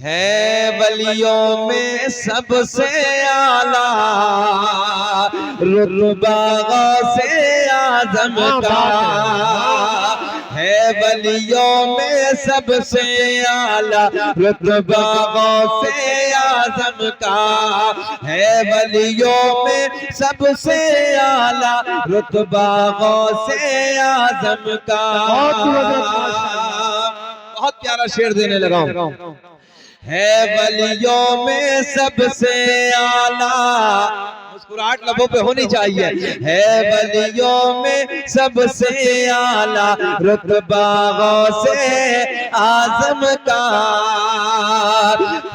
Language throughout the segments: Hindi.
है वलियों में सबसे आला रुतबा गौसे आजम का, है वलियों में सबसे आला रुतबा गौसे आजम का, है वलियों में सबसे आला रुतबा गौसे आजम का। बहुत प्यारा शेर देने लगा हूं। है वलियों में सबसे आला, मुस्कुराहट लबों पे होनी चाहिए। है वलियों में सबसे आला रुतबा गौसे आजम का,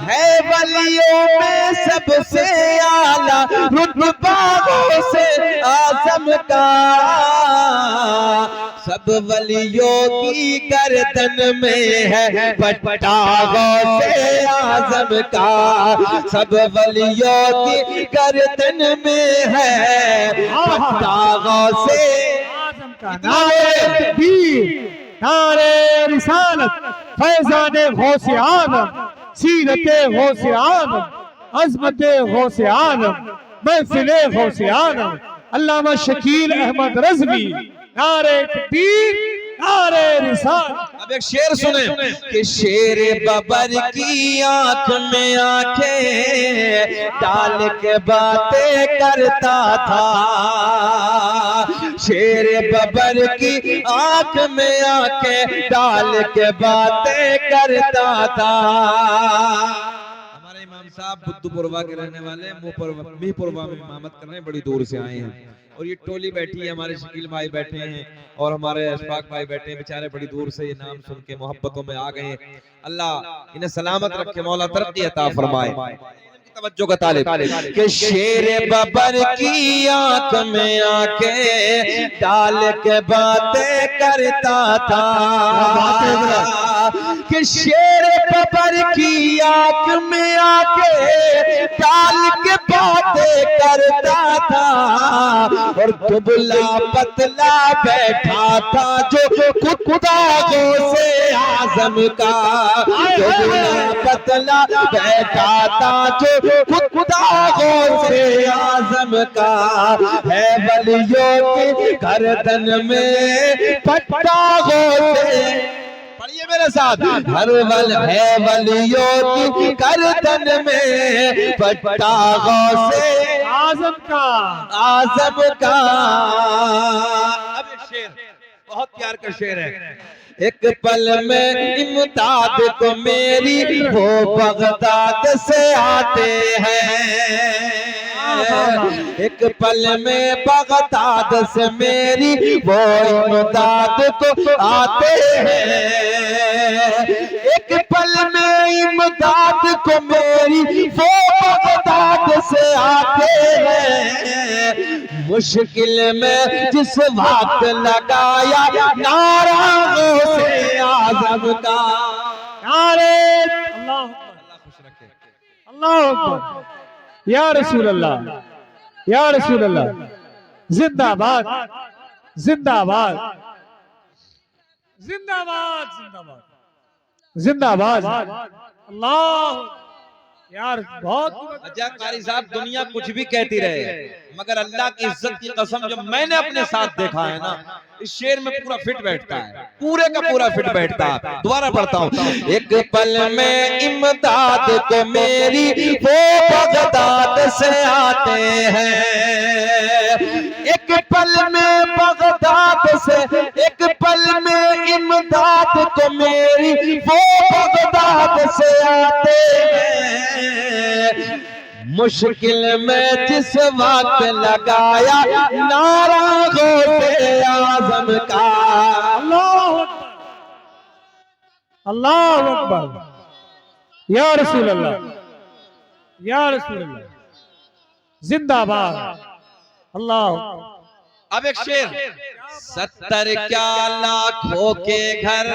है वलियों में सबसे आला रुतबा गौसे आजम का। सब वलियों की गर्दन में है पट्टा गौसे आजम का, सब वलियों की गर्दन में है पट्टा गौसे आजम का। नारे तकबीर, नारे रिसालत, फैज़ाने गौसे आलम, सीरते गौसे आलम, अज़मते गौसे आलम, महफ़िले गौसे आलम, अल्लामा शकील अहमद रज़वी। नारे तकबीर, नारे रिसालत। अब एक शेर सुने कि शेर बबर की आंख में आंखें डाल के बातें करता था, शेर बबर की आंख में आंखें डाल के बातें करता था। हमारे इमाम साहब बुद्धपुरवा के रहने वाले, मीरपुरवा में इमामत करने बड़ी दूर से आए हैं, और ये टोली बैठी है, हमारे शकील भाई बैठे हैं और हमारे अशफाक भाई बैठे हैं, बेचारे बड़ी दूर से ये नाम सुन के मोहब्बतों में आ गए। अल्लाह इन्हें सलामत रखे, मौला तरक्की अता फरमाए। तवज्जो का तालिब कि शेर बबर की आंख में आंखें डाल के बातें करता था, कि शेर बबर की आंख में आंखें डाल के बातें करता था, और दुबला पतला बैठा था जो खुदा गौसे आजम का, दुबला पतला बैठा था जो खुदा गौसे आजम का, है वलियों की गर्दन में पट्टा गौसे। पढ़िए मेरे साथ, हर वल है वलियों की गर्दन में पट्टा गौसे आजम का, आजम का। अब ये शेर बहुत प्यार का शेर है। एक पल में इमदाद को मेरी वो बगदाद से आते हैं, एक पल में बगदाद से मेरी वो इमदाद को आते हैं, एक पल में इमदाद को मेरी वो बगदाद से आते हैं, मुश्किल में जिस वक्त लगाया नारा गौसे आजम का। नारे अल्लाह खुश रखे, अल्लाह अकबर, या रसूल अल्लाह, या रसूल अल्लाह, जिंदाबाद जिंदाबाद जिंदाबाद जिंदाबाद जिंदाबाद। अल्लाह यार, बहुत अच्छा कारी साहब, दुनिया कुछ भी कहती रहे मगर अल्लाह की इज्जत की कसम, जो मैंने अपने साथ देखा है ना, इस शेर में पूरा फिट बैठता है, पूरे का पूरा फिट बैठता है। दोबारा पढ़ता हूँ। एक पल में इमदाद को मेरी वो बगदाद से आते हैं, एक पल में बगदाद से, एक पल में इमदाद को मेरी वो बगदाद से आते हैं, मुश्किल में जिस वक्त लगाया नारा गौसे आजम का। अल्लाह अकबर, या रसूल अल्लाह, या रसूल अल्लाह, जिंदाबाद। अल्लाह। अब एक शेर, 70 क्या लाखों के घर,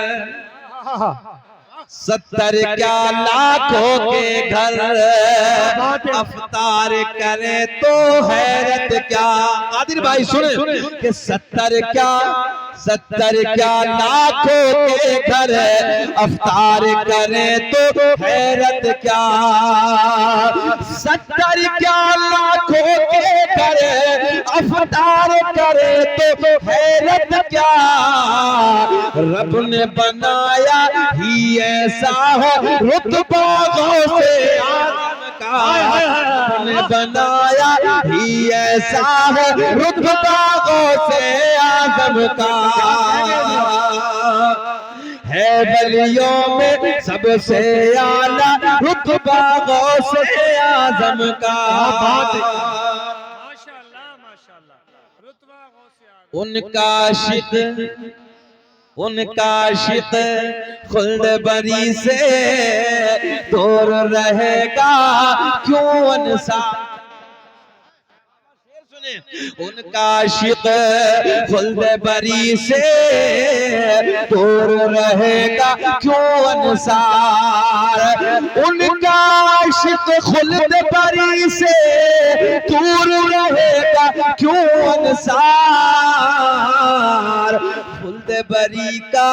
70 क्या लाखों के घर, अफ्तार करे तो हैरत क्या। कादिर भाई सुने कि 70 क्या 70 क्या लाखों के घर अफ्तार करे तो हैरत क्या। 70 क्या लाखों के घर अफ्तार करे तो हैरत क्या। रब ने बनाया ही ऐसा है रुतबा गौसे आज़म का। रब ने बनाया ही ऐसा है रुतबा गौसे आज़म का। है वलियों में सबसे आला रुतबा गौसे आज़म का। माशाअल्लाह माशाअल्लाह, रुतबा गौसे आज़म। उनका आशिक खुल्द बरी से दूर रहेगा क्यों अनसार। उनका आशिक खुल्द बरी से दूर रहेगा क्यों अनसार। उनका आशिक खुल्द बरी से दूर रहेगा क्यों अनसार। खुल्द बरी का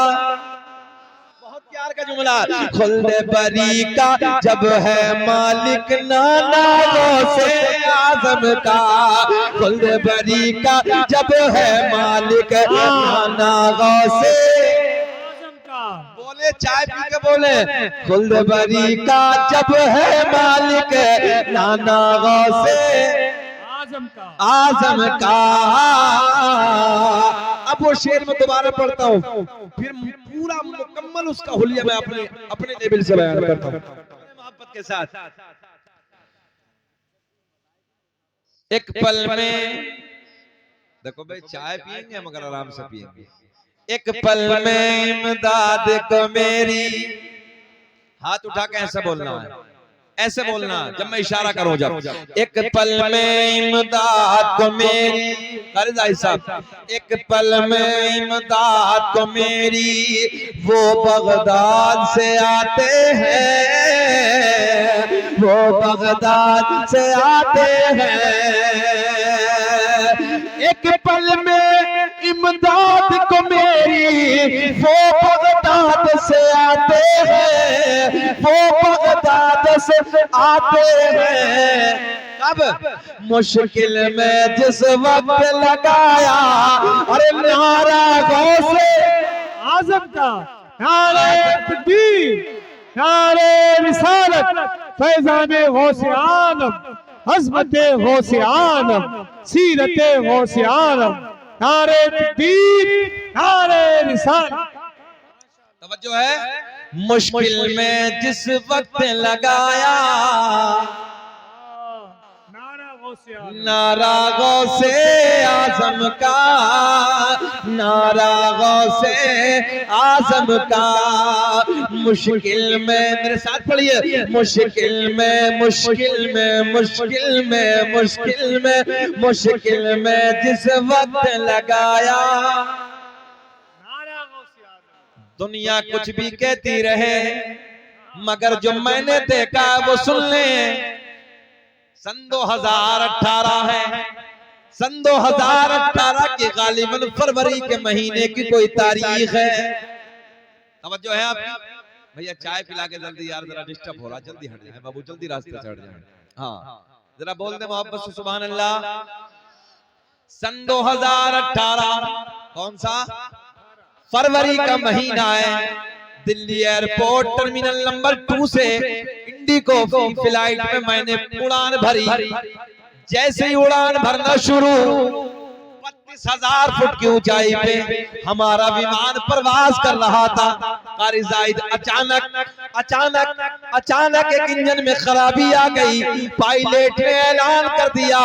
बहुत प्यार का जुमला। खुल्द बरी का जब है मालिक नाना गौसे आज़म का। खुल्द बरी का जब है मालिक नाना गौसे आज़म का। बोले चाय पी के बोले। खुल्द बरी का जब है मालिक नाना गौसे आज़म का। आज़म का। अब वो शेर में दोबारा पढ़ता हूँ, फिर पूरा मुकम्मल उसका हुलिया मैं अपने लेवल से बयान करता हूँ मोहब्बत के साथ। एक पल में देखो भाई, चाय पिएंगे मगर आराम से पिएंगे। एक पल में इमदाद को मेरी, हाथ उठा के ऐसे बोलना है, ऐसे बोलना जब मैं इशारा करूं। जब एक पल में इमदाद को मेरी, कारी साहब, एक पल में इमदाद को मेरी वो बगदाद से आते हैं, वो बगदाद से आते हैं। एक पल में इमदाद को मेरी वो बगदाद से आते हैं, वो बगदाद से आते हैं। कब? मुश्किल में जिस वक्त लगाया अरे नारा गौसे आज़म का। नारे तकबीर, नारे रिसालत, फैज़ाने गौसे आलम, अज़मते गौसे आलम, सीरते गौसे आलम। नारे तकबीर, नारे रिसालत। तवज्जो है। मुश्किल में जिस वक्त लगाया नारा गौसे आज़म का, नारा गौसे आज़म का। मुश्किल में, मेरे साथ पढ़िए, मुश्किल में मुश्किल में मुश्किल में मुश्किल में मुश्किल में जिस वक्त लगाया। दुनिया कुछ भी कहती रहे मगर जो मैंने देखा वो सुन ले। सन 2018 है, सन 2018 की गालिबन फरवरी के महीने की कोई तारीख है। तवज्जो है आपकी? भैया चाय पिला के जल्दी यार, जरा डिस्टर्ब हो रहा, जल्दी हट जाए बाबू, जल्दी रास्ते से हट जाए। हाँ जरा बोल दे मोहब्बत से सुभान अल्लाह। सन 2018 कौन सा? फरवरी का महीना है। दिल्ली एयरपोर्ट टर्मिनल नंबर 2 से इंडिगो की फ्लाइट में मैंने उड़ान भरी। जैसे ही उड़ान भरना शुरू, 32,000 फुट की ऊंचाई पे हमारा विमान प्रवास कर रहा था। कारी जाहिद अचानक एक इंजन में खराबी आ गई। पायलट ने ऐलान कर दिया,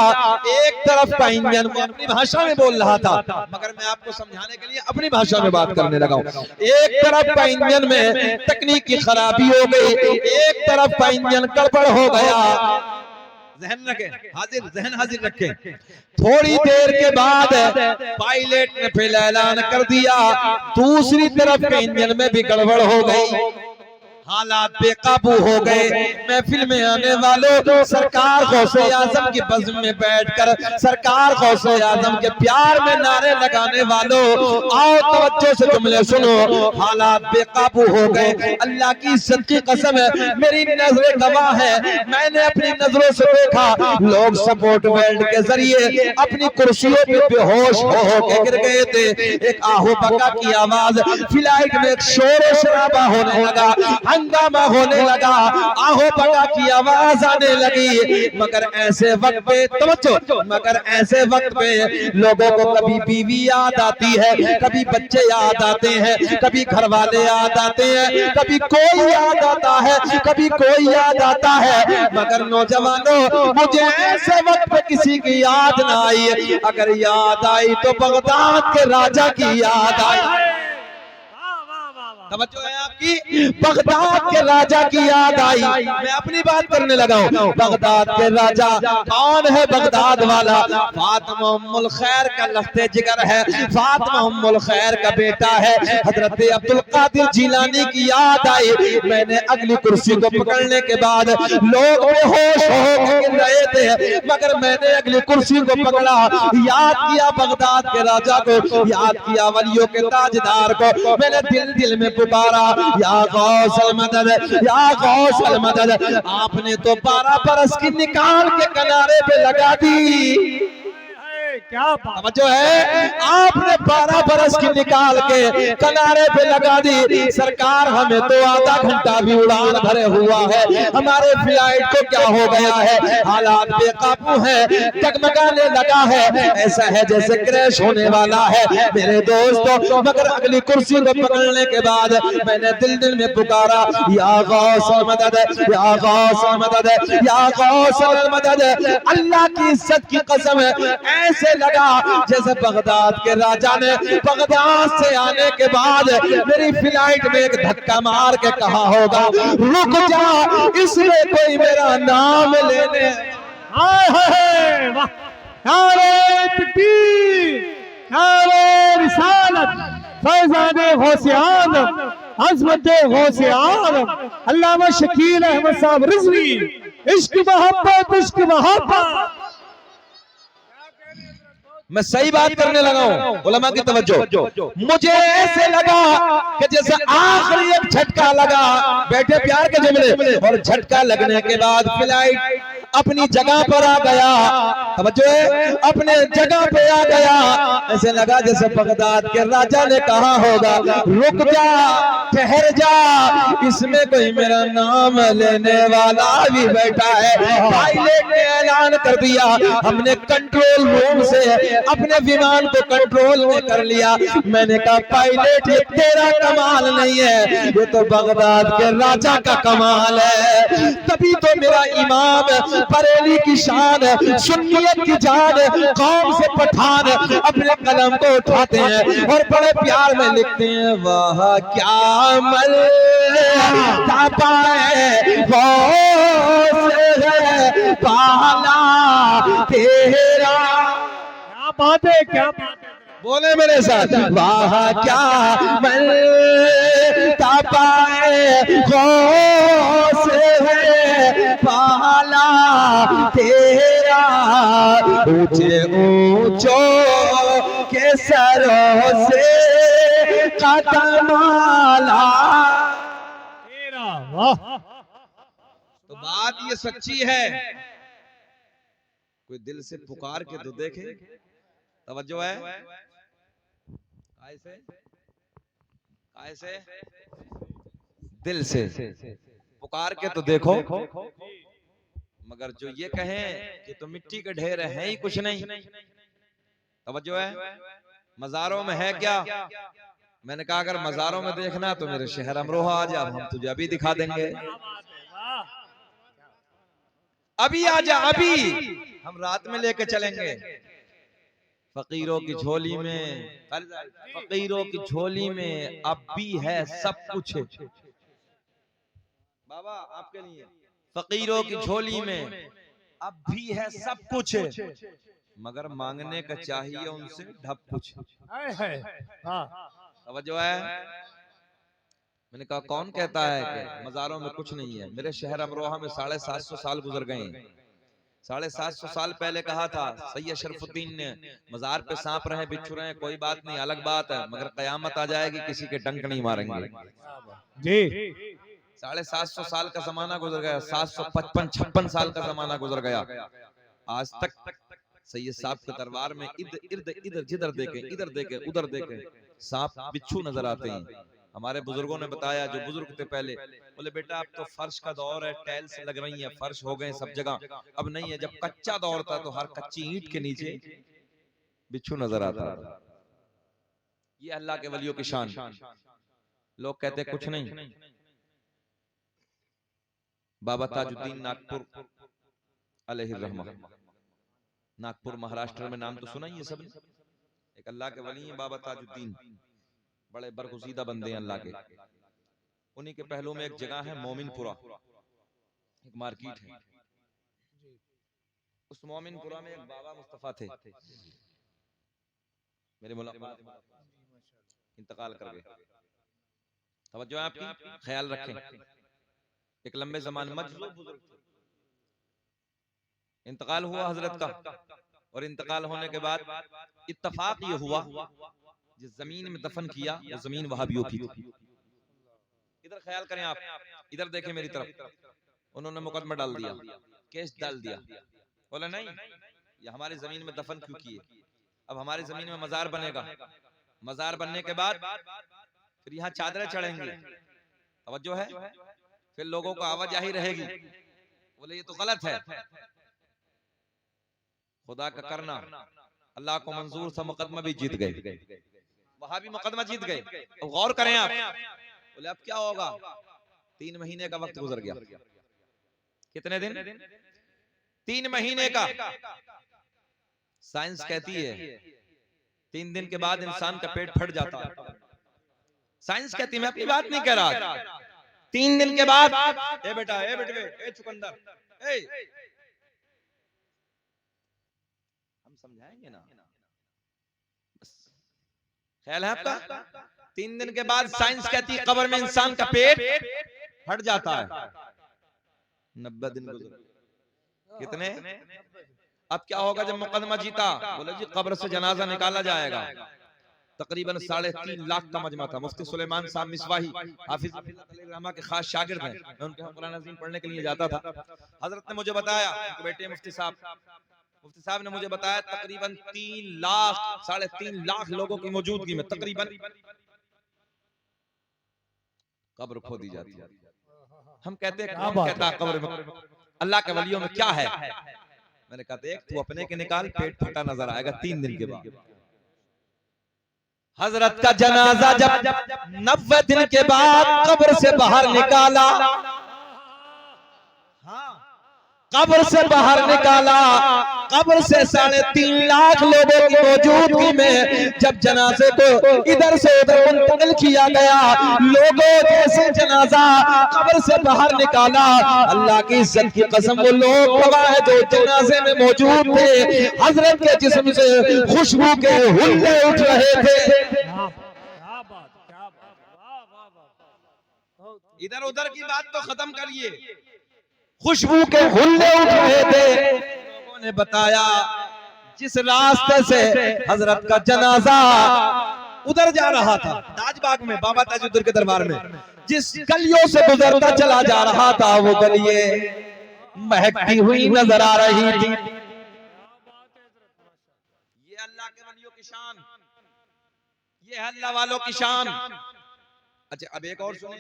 एक तरफ का इंजन, वो अपनी भाषा में बोल रहा था मगर मैं आपको समझाने के लिए अपनी भाषा में बात करने लगा हूं। एक तरफ का इंजन में तकनीकी खराबी हो गई, एक तरफ का इंजन गड़बड़ हो गया। जहन रखें, जहन हाजिर रखें। थोड़ी देर के बाद पायलट ने फिर ऐलान कर दिया दूसरी तरफ के इंजन में भी गड़बड़ हो गई। हालात बेकाबू हो गए। महफिल में आने वालों, सरकार गौसे आजम की बज़्म में बैठकर सरकार गौसे आजम के प्यार में नारे लगाने वालों, आओ तवज्जो से जुमले सुनो। हालात बेकाबू हो गए। अल्लाह की इज्जत की कसम है, मेरी नजरें गवाह है, मैंने अपनी नजरों से देखा लोग सपोर्ट बेल्ट के जरिए अपनी कुर्सियों पे बेहोश हो के गिर गए थे। एक आहो बका की आवाज, फ्लाइट में एक शोर शराबा होने लगा, हंगामा होने लगा, आहो बका की आवाज आने लगी। मगर ऐसे वक्त पे तवज्जो, मगर ऐसे वक्त पे लोगों को कभी बीवी याद आती है, कभी बच्चे याद आते हैं, कभी घर वाले याद आते हैं, कभी कोई याद आता है, कभी कोई याद आता है। मगर नौजवानों, मुझे ऐसे वक्त पे किसी की याद ना आई। अगर याद आई तो बगदाद के राजा की याद आई। तवज्जो है आपकी, बगदाद के राजा की याद आई। मैं अपनी बात करने लगा हूँ। बगदाद के राजा कौन है? बगदाद वाला फातिमा उम्मुल खैर का लख्ते जिगर है, फातिमा उम्मुल खैर का बेटा है। हजरत अब्दुल कादिर जिलानी की याद आई। मैंने अगली कुर्सी को पकड़ने के बाद लोग बेहोश हो गिर रहे थे, मगर मैंने अगली कुर्सी को पकड़ा, याद किया बगदाद के राजा को, याद किया वलियों के ताजदार को। मैंने दिल दिल में पुकारा, या गौसल मदद, या गौसल मदद। आपने तो 12 बरस की निकाल के किनारे पे लगा दी। क्या बात जो है, आपने 12 बरस की निकाल के किनारे पे लगा दी। सरकार, हमें तो आधा घंटा भी उड़ान भरे हुआ है, हमारे फ्लाइट को क्या हो गया है? हालात बेकाबू है, टगमगाने लगा है, ऐसा है जैसे क्रैश होने वाला है मेरे दोस्तों। मगर अगली कुर्सी को पकड़ने के बाद मैंने दिल दिल में पुकारा, या गौसल मदद, या गौसल मदद, या गौसल मदद। अल्लाह की इज्जत की कसम है, ऐसे लगा जैसे बगदाद के राजा ने बगदाद से आने के बाद मेरी फ्लाइट में एक धक्का मार के कहा होगा, रुक जा, इसमें कोई मेरा नाम लेने। हाय हाय, वाह, नारे तकबीर, नारे रिसालत, फैज़ाने गौसे आज़म, अज़मते गौसे आज़म, अल्लामा शकील अहमद साहब रिज़वी। इश्क मोहब्बत, इश्क मोहब्बत। मैं सही बात करने लगा हूँ, उलमा की तवज्जो। मुझे ऐसे लगा कि जैसे आखिरी एक झटका लगा, बैठे प्यार के जुमले, और झटका लगने के बाद फ्लाइट अपनी जगह पर आ गया। तवज्जो है, अपने जगह पे आ गया। ऐसे लगा जैसे बगदाद के राजा ने कहा होगा, रुक जा, ठहर जा, इसमें कोई मेरा नाम लेने वाला भी बैठा है। पायलट ने ऐलान कर दिया, हमने कंट्रोल रूम से अपने विमान को कंट्रोल में कर लिया। मैंने कहा, पायलट, ये तेरा कमाल नहीं है, ये तो बगदाद के राजा का कमाल है। तभी तो मेरा इमाम, बरेली की शान, सुन्नियत की जान, कौम से पठान अपने कलम को उठाते हैं और बड़े प्यार में लिखते हैं, वाह क्या मल पाए वो से पाला तेरा। क्या बात है, क्या बात है। बोले मेरे साथ, वाह क्या मिलता पाए गौस है पाला तेरा, ऊंचे ऊंचों के सरों से कदमाला तेरा। वाह, तो बात ये सच्ची है, कोई दिल से पुकार के तो देखे। तवज्जो है, ऐसे दिल से पुकार के तो देखो। मगर जो ये कहें कि तो मिट्टी के ढेर है ही कुछ नहीं। तवज्जो है, मज़ारों में है क्या? मैंने कहा, अगर मज़ारों में देखना तो मेरे शहर अमरोहा आ जा, हम तुझे अभी दिखा देंगे। अभी आ जा, अभी हम रात में लेके चलेंगे। फकीरों की झोली में, फकीरों की झोली में अब भी है सब कुछ। बाबा आपके लिए, फकीरों की झोली में अब भी है सब कुछ, मगर मांगने का चाहिए उनसे ढप कुछ। तवज्जो है, मैंने कहा कौन कहता है कि मज़ारों में कुछ नहीं है? मेरे शहर अमरोहा में 750 साल गुजर गए हैं। 750 साल पहले कहा था सैयद शरफुद्दीन ने, मज़ार पे सांप रहे बिच्छू रहे कोई बात नहीं, अलग बात है, मगर कयामत आ जाएगी किसी के डंक नहीं मारेंगे। जी 750 साल का जमाना गुजर गया, 755-56 साल का जमाना गुजर गया, आज तक सैयद साहब के दरबार में इधर जिधर देखे इधर देखे उधर देखे सांप बिच्छू नजर आते हैं। हमारे बुजुर्गों ने बताया, जो बुजुर्ग थे पहले, बोले बेटा अब तो फर्श का दौर है, टाइल्स लग रही है, फर्श हो गए सब जगह, अब नहीं है। जब कच्चा दौर था तो हर कच्ची ईंट के नीचे बिच्छू नजर आता था। ये अल्लाह के वलियों की शान। लोग कहते कुछ नहीं। बाबा ताजुद्दीन नागपुर अलैहि रहमा, नागपुर महाराष्ट्र में, नाम तो सुना ही है सबने। एक अल्लाह के वली हैं बाबा ताजुद्दीन, बड़े बरगुज़ीदा बंदे हैं अल्लाह के। उन्हीं के पहलू में एक जगह है मोमिनपुरा, एक मार्केट है। उस मोमिनपुरा में एक बाबा मुस्तफा थे, मेरे मुलाकात इंतकाल कर गए। तवज्जो है आपकी, ख्याल रखें। एक लंबे जमाने मजलूब बुजुर्ग थे, इंतकाल हुआ हजरत का। और इंतकाल होने के बाद इत्तफाक ये हुआ, जिस जमीन में दफन किया वो जमीन वहाबियों की थी। इधर ख्याल करें आप, इधर देखें मेरी तरफ। उन्होंने मुकदमा डाल दिया, केस डाल दिया, बोला नहीं ये हमारी जमीन में दफन क्यों किए, अब हमारी जमीन में मजार बनेगा, मजार बनने के बाद फिर यहाँ चादरें चढ़ेंगी, तवज्जो है, फिर लोगों को आवाजाही रहेगी। बोले ये तो गलत है, खुदा का करना, अल्लाह को मंजूर था, मुकदमा भी जीत गए, वहां भी मुकदमा जीत गए। अब गौर करें आप, बोले अब क्या होगा? 3 महीने का वक्त गुजर गया। कितने दिन? 3 महीने का। साइंस कहती है 3 दिन के बाद इंसान का पेट फट जाता है। साइंस कहती है, मैं अपनी बात नहीं कह रहा। 3 दिन के बाद, ए बेटा, ए बेटे, ए चुकंदर, हम समझाएंगे ना, ख्याल है आपका? 3 दिन के बाद साइंस कहती है कब्र में इंसान का पेट फट जाता है। 90 दिन गुजर, कितने? अब क्या होगा जब मुकदमा जीता? बोले जी कब्र से जनाजा निकाला जाएगा। तकरीबन 3.5 लाख का मजमा था। मुफ्ती सुलेमान साहब मिसवाही हाफिज रहमा के खास शागिर्द हैं, मैं उनके यहाँ कुरान अज़ीम पढ़ने के लिए जाता था। हजरत ने मुझे बताया, उनके बेटे मुफ्ती साहब ने मुझे बताया तकरीबन 3 लाख 3.5 लाख लोगों की मौजूदगी में तकरीबन कब्र खो दी जाती है। हम कहते हैं कौन कहता है कब्र में? अल्लाह के वलियों में क्या है? मैंने कहा देख तू अपने के निकाल, पेट फटा नजर आएगा 3 दिन के बाद। हजरत का जनाजा जब 90 दिन के बाद कब्र से बाहर निकाला, कब्र से बाहर निकाला, कब्र से 3.5 लाख लोगों की मौजूदगी में जब जनाजे को इधर से उधर मुंतकिल किया गया, लोगों जैसे जनाजा कब्र से बाहर निकाला, अल्लाह की इज्जत की कसम वो लोग गवाह है जो जनाजे में मौजूद थे, हजरत के जिस्म से खुशबू के हुल्ले उठ रहे थे। इधर उधर की बात तो खत्म करिए, खुशबू के हुल्ले उठ रहे थे। लोगों ने बताया जिस रास्ते से हजरत का जनाजा उधर जा रहा था, ताजबाग में बाबा ताजुद्दीन के दरबार में, जिस गलियों से गुजरता चला जा रहा था वो गलियां महकती हुई नजर आ रही थी। ये अल्लाह के वलियों की शान, ये है अल्लाह वालों की शान। अच्छा अब एक और सुने,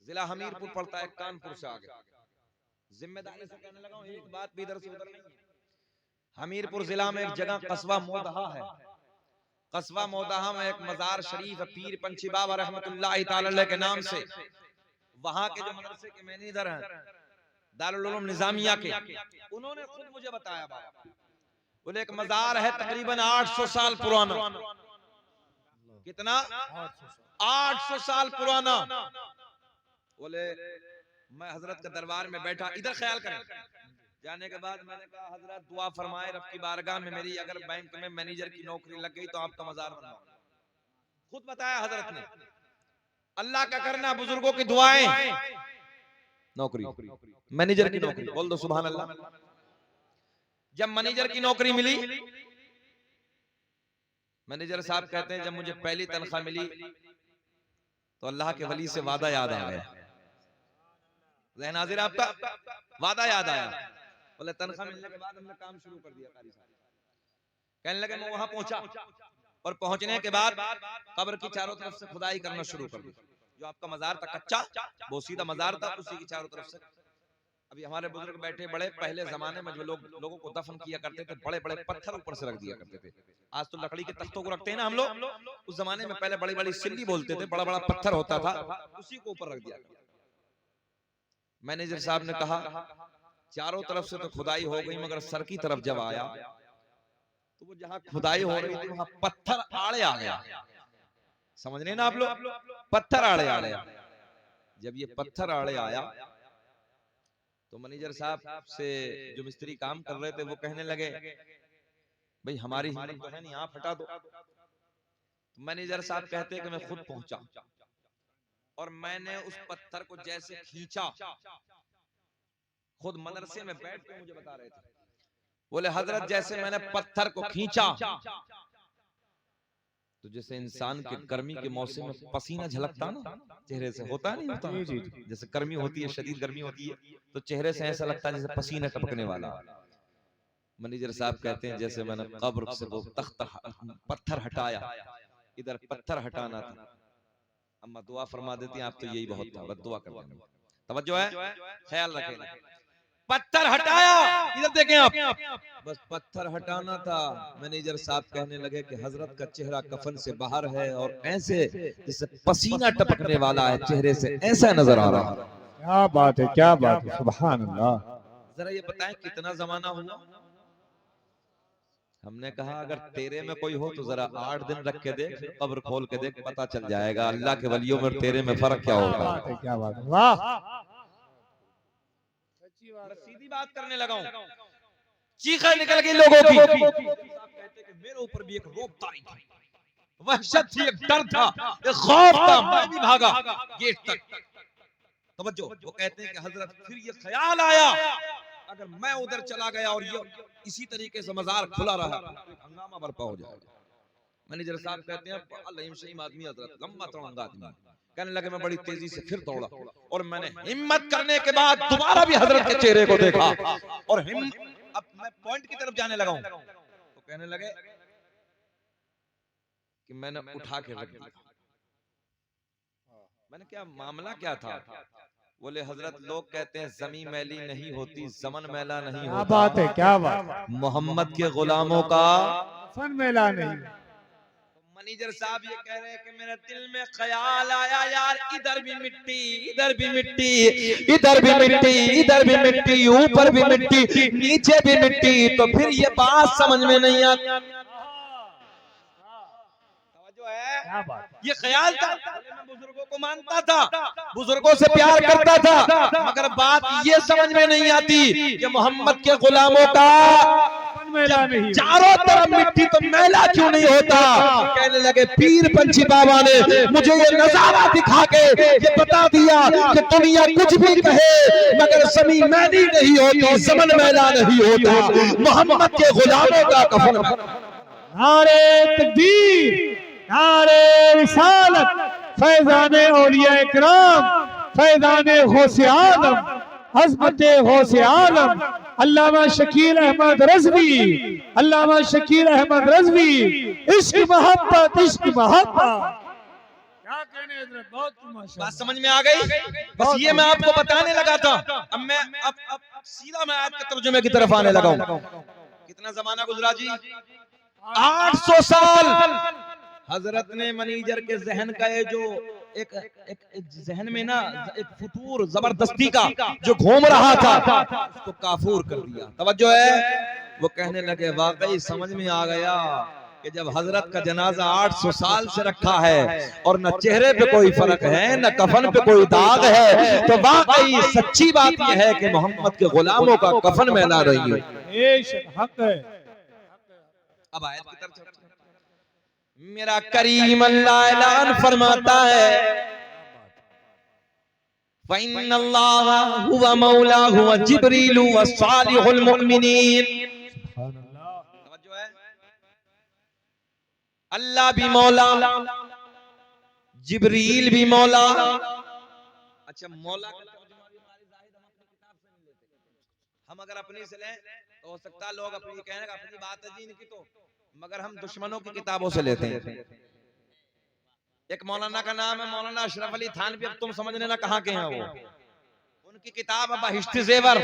जिला हमीरपुर पड़ता है, कानपुर से आगे। जिम्मेदारी से कहने लगा हूं, एक बात भी इधर से उधर नहीं है। हमीरपुर जिला में एक जगह कस्बा मोदहा है। कस्बा मोदहा में एक मजार शरीफ है, पीर पंछी बाबा रहमतुल्लाह तआला अलैह के नाम से। वहां के जो मदरसे के मैनेजर हैं दारुल उलूम निजामिया के, उन्होंने खुद मुझे बताया बाबा, बोले एक मजार है तकरीबन 800 साल पुराना। कितना? 800 साल पुराना। बोले मैं हजरत के दरबार में बैठा, इधर ख्याल करें, जाने के बाद मैंने कहा हजरत दुआ फरमाए रब की बारगाह में मेरी अगर बैंक में मैनेजर की नौकरी लग गई तो आपका मजार बनवाऊंगा। खुद बताया हजरत ने, अल्लाह का करना, बुजुर्गों की दुआएं, नौकरी, मैनेजर की नौकरी, बोल दो सुभान अल्लाह। जब मैनेजर की नौकरी मिली, मैनेजर साहब कहते हैं जब मुझे पहली तनख्वाह मिली तो अल्लाह के वली से वादा याद आ गया। ज़हन हाज़िर आपका, वादा याद आया। बोले तनख्वाह मिलने के बाद हमने काम शुरू कर दिया। कारी साहब कहने लगे मैं वहां पहुंचा और पहुंचने के बाद कब्र की चारों तरफ से खुदाई करना शुरू कर दी। जो आपका मजार था कच्चा, वो सीधा मजार था, उसी की चारों तरफ से। अभी हमारे बुजुर्ग बैठे बड़े, पहले जमाने में जो लोगों को दफन किया करते थे, बड़े बड़े पत्थर ऊपर से रख दिया करते थे। आज तो लकड़ी के तख्तों को रखते हैं ना हम लोग, उस जमाने में पहले बड़ी बड़ी सिल्ली बोलते थे, बड़ा बड़ा पत्थर होता था, उसी को ऊपर रख दिया। मैनेजर साहब ने कहा चारों तरफ से तो खुदाई हो गई, मगर सर की तरफ जब आया तो वो जहां खुदाई हो रही थी वहां पत्थर आड़े आ गया। समझ रहे हैं ना आप लोग, पत्थर आड़े आ गया। जब ये पत्थर आड़े आया तो मैनेजर साहब से जो मिस्त्री काम कर रहे थे वो कहने लगे भाई हमारी हिम्मत तो है नहीं, आप हटा दो। तो मैनेजर साहब कहते हैं कि मैं खुद पहुंचा और मैंने उस पत्थर को जैसे खींचा, खुद मदरसे में बैठ के मुझे बता रहे थे, बोले हजरत जैसे मैंने पत्थर को खींचा तो जैसे इंसान के गर्मी के मौसम में पसीना झलकता ना चेहरे से, होता नहीं होता, जैसे गर्मी होती है, शदीद गर्मी होती है, तो चेहरे से ऐसा लगता है जैसे पसीना टपकने वाला। मैनेजर साहब कहते हैं जैसे मैंने कब्र से वो तख्त पत्थर हटाया, इधर पत्थर हटाना था। अम्मा दुआ फरमा देती हैं आप तो यही बहुत था, बस दुआ कर लेंगे। तवज्जो है, ख्याल रखें। पत्थर हटाया, इधर देखें आप, बस पत्थर हटाना था। मैनेजर साहब कहने लगे कि हजरत का चेहरा कफन से बाहर है और ऐसे जैसे पसीना टपकने वाला है चेहरे से, ऐसा नजर आ रहा है। क्या बात है, क्या बात है, सुभान अल्लाह। जरा ये बताएं कितना जमाना हुआ। हमने कहा अगर तेरे में कोई हो तो जरा 8 दिन रख के देख, कब्र खोल के देख, पता चल जाएगा अल्लाह के वलियों में तेरे में फर्क क्या होगा। क्या बात है, वाह। मैं सीधी बात करने लगा हूं, चीखें निकल गई लोगों की। कहते कि मेरे ऊपर भी एक रोब तारी थी, वहशत थी, एक डर था, एक खौफ था, मैं भी भागा गेट तक। तवज्जो, वो कहते हैं कि हजरत फिर ये ख्याल आया अगर मैं उधर चला गया और ये इसी तरीके से मजार खुला रहा तो हंगामा बर्पा हो जाएगा। मैनेजर साहब कहते हैं अल्लाह शहीम आदमी हजरत, लंबा तड़ंगा आदमी, कहने लगे मैं बड़ी तेजी से फिर दौड़ा और मैंने हिम्मत करने के बाद दोबारा भी हजरत के चेहरे को देखा और अब मैं पॉइंट की तरफ जाने लगा हूं तो कहने लगे कि मैंने उठा के रख दिया। मैंने क्या मामला क्या था? बोले हजरत लोग कहते हैं जमीन मैली नहीं होती, जमन मैला नहीं होता। क्या बात है, क्या बात। मोहम्मद के गुलामों का फन मैला नहीं। मैनेजर साहब ये कह रहे हैं कि मेरे दिल में ख्याल आया यार इधर भी मिट्टी, इधर भी मिट्टी, इधर भी मिट्टी, इधर भी मिट्टी, ऊपर भी मिट्टी, नीचे भी मिट्टी, तो फिर ये बात समझ में नहीं आती। ये ख्याल था, मैं बुजुर्गों को मानता था, बुजुर्गों से प्यार करता था, मगर बात ये समझ में नहीं आती कि मोहम्मद के गुलामों का चारों तरफ मिट्टी तो मैला क्यों नहीं होता। कहने लगे पीर पंछी बाबा ने मुझे ये नजारा दिखा के ये बता दिया कि दुनिया कुछ भी कहे मगर ज़मीन मैली नहीं होती, ज़मन मैला नहीं होता। मोहम्मद के गुलामों का कफन। नारे तकबीर, नारे रिसालत, फैज़ाने औलिया इकराम, फैज़ाने गौसे आलम, अज़मते गौसे आलम अल्लामा शकील अहमद रज़वी, अल्लामा शकील अहमद रज़वी। इश्क मोहब्बत, इश्क मोहब्बत। क्या कहने हज़रत, बहुत बात समझ में आ गई। बस ये मैं आपको बताने लगा था। अब मैं अब सीधा मैं आयत के तर्जुमे की तरफ आने लगा हूं। कितना जमाना गुजरा जी? 800 साल। हजरत ने मनीजर के जहन का ये जो एक जहन में ना एक फुतूर जबरदस्ती का जो घूम रहा था उसको काफूर कर दिया। तवज्जो है, वो कहने लगे वाकई समझ में आ गया कि जब हजरत का जनाजा 800 साल से रखा है और न चेहरे पे कोई फर्क है न कफन पे कोई दाग है, तो वाकई सच्ची बात यह है कि मोहम्मद के गुलामों का कफन मैला नहीं है। हक है। अब आयत की तरफ मेरा करीम अल्लाह ऐलान फरमाता है फ़इन्नल्लाहा हुवा मौलाहु व जिब्रीलु व सालिहुल मुमिनीन। समझो है, अल्लाह भी मौला, जिब्रील भी मौला। अच्छा, मौला का तर्जुमा भी हमारी जाहिद हम अपनी किताब से नहीं लेते। हम अगर अपनी से लें तो हो सकता है लोग अपनी कहने का अपनी बात है जी इनकी, तो मगर हम दुश्मनों की किताबों से लेते हैं। एक मौलाना का नाम है मौलाना अशरफ अली थानवी, अब तुम समझ लेना कहाँ के हैं वो। उनकी किताब है बहिश्ती ज़ेवर।